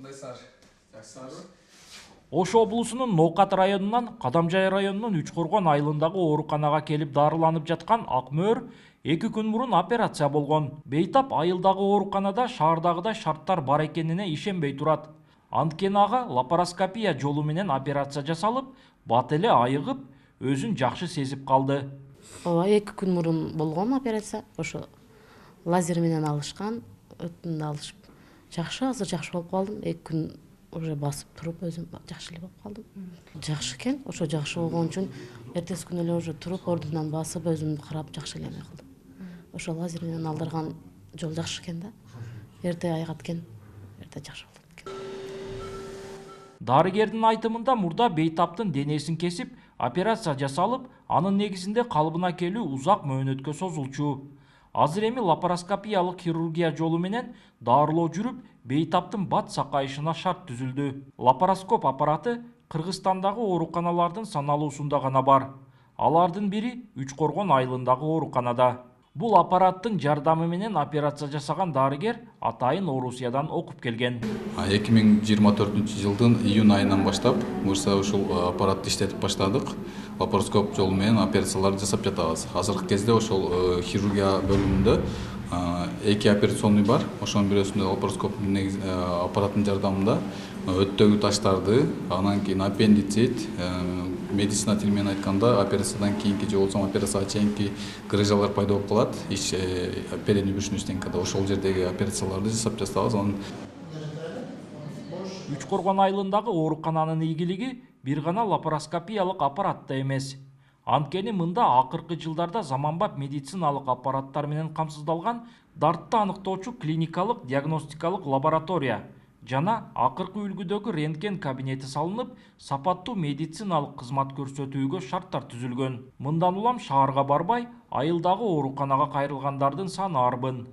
Кандай сар? Жакшы сарбы? Ош облусунун Ноокат районунан Кадамжай районунун Үчкоргон айылындагы ооруканага келип дарыланып жаткан Акмөөр 2 күн мурун операция болгон. Бейтап айылдагы ооруканада шаардагыдай шарттар бар экенине ишенбей турат. Анткени ага лапароскопия жолу менен операция жасалып, бат эле айыгып, өзүн жакшы сезип калды. Ооба 2 күн мурун болгон операция. Ошо лазер менен алышкан, өтүндү алышып. Жакшы, азыр жакшы болуп калдым. 2 күн уже басып туруп өзүм жакшы эле болуп калдым. Жакшы экен. Ошо жакшы болгон үчүн эртеси күнү эле уже туруп ордунан басып өзүмдү карап жакшы эле эме кылдым. Ошо лазер менен алдырган жол жакшы экен да. Эрте айгат экен. Эрте жакшы болот экен. Дарыгердин айтымында мурда Бейтаптын денесин кесип, операция жасалып, анын негизинде калыбына келүү узак мөөнөткө созулчу. Азыр эми лапароскопиялык хирургия жолу менен дарылоо жүрүп, Бейтаптын бат сакайышына шарт түзүлдү. Лапароскоп аппараты Кыргызстандагы ооруканалардын саналуусунда гана бар. Алардын бири Үчкоргон айылындагы ооруканада. Бул аппараттын жардамы менен операция жасаган дарыгер атайын Орусиядан окуп келген. 2024-жылдын июнь айынан баштап буюрса ушул аппаратты иштетип баштадык. Лапароскоп жолу менен операцияларды жасап жатабыз. Азыркы кезде ошол хирургия бөлүмүндө 2 операционный бар. Ошонун бирөөсүндө лапароскоп аппараттын жардамында өттөгү таштарды, анан кийин аппендицит, медицина тили менен айтканда операциядан кийинки же болбосо операцияга чейинки грыжалар пайда болуп калат. Передний брюшный стенкада ошол жердеги операцияларды жасап жатабыз. Үчкоргон айылындагы оорукананын ийгилиги бир гана лапароскопиялык аппаратта эмес. Анткени мында акыркы жылдарда заманбап медициналык аппараттар менен камсыздалган дартты аныктоочу клиникалык диагностикалык лаборатория жана акыркы үлгүдөгү рентген кабинети салынып, сапаттуу медициналык кызмат көрсөтүүгө шарттар түзүлгөн. Мындан улам шаарга барбай, айылдагы ооруканага кайрылгандардын саны арбын.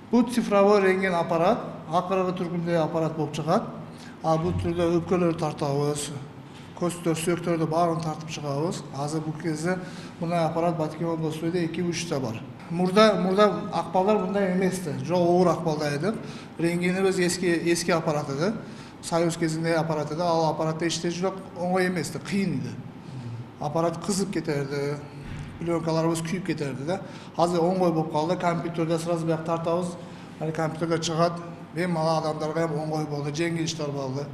Бул цифровой рентген аппарат, акыркы түркүндөгү аппарат болуп чыгат. Ал бул түрдө өпкөлөрдү тартабыз, көздөр, сүйөктөрдү баарын тартып чыгабыз. Азыр бул кезде мындай аппарат Баткен областында 2-3 бар. Мурда акбалдар мындай эмести. Жок оор акбалда эди. Рентгенибиз эски аппарат эди. Союз кезиндеги аппарат эди. Ал аппаратта иштечү оңой эмести, кыйын эди. Аппарат кызып кетерди, пленкаларыбыз күйүп кетерди да. Азыр оңой болуп калды. Компьютерде сразу бияк тартабыз. Компьютерде чыгат. Бемалал адамдарга оңой болду, жеңил иштер болду.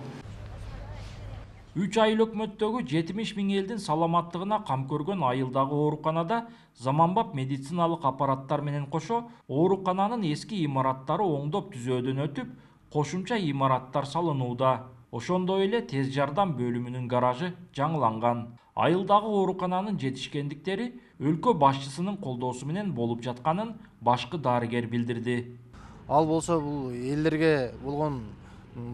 3 айыл өкмөттөгү 70 000 элдин саламаттыгына кам көргөн айылдагы ооруканада заманбап медициналык аппараттар менен кошо оорукананын эски имараттары оңдоп түзөөдөн өтүп, кошумча имараттар салынууда. Ошондой эле тез жардам бөлүмүнүн гаражы жаңыланган. Айылдагы оорукананын жетишкендиктери өлкө башчысынын колдоосу менен болуп жатканын башкы дарыгер билдирди. Ал болсо бул элдерге болгон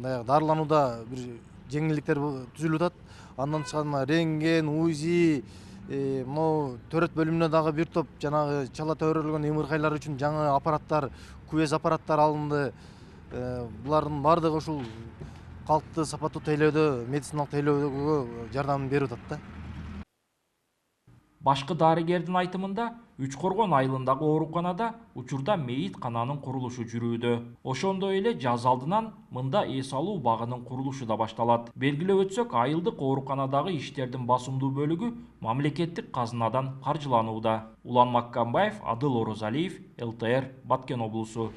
дарыланууда бир жеңилдиктер түзүлүп атат. Андан тышкары рентген, УЗИ, могу төрөт бөлүмүнө дагы бир топ жанагы чала төрөлгөн ымыркайлар үчүн жаңы аппараттар, күбөз аппараттар алынды. Булардын баардыгы ушул калкты сапаттуу тейлөөдө, медициналык тейлөөгө жардам берип атат да. Башкы дарыгердин айтымында, Үчкоргон айылындагы ооруканада учурда мейит кананын курулушу жүрүүдө. Ошондой эле жаз алдынан мында эс алуу багынын курулушу да башталат. Белгилеп өтсөк, айылдык ооруканадагы иштердин басымдуу бөлүгү мамлекеттик казынадан каржыланууда. Улан Маккамбаев, Адыл Орозалиев, ЛТР, Баткен облусу.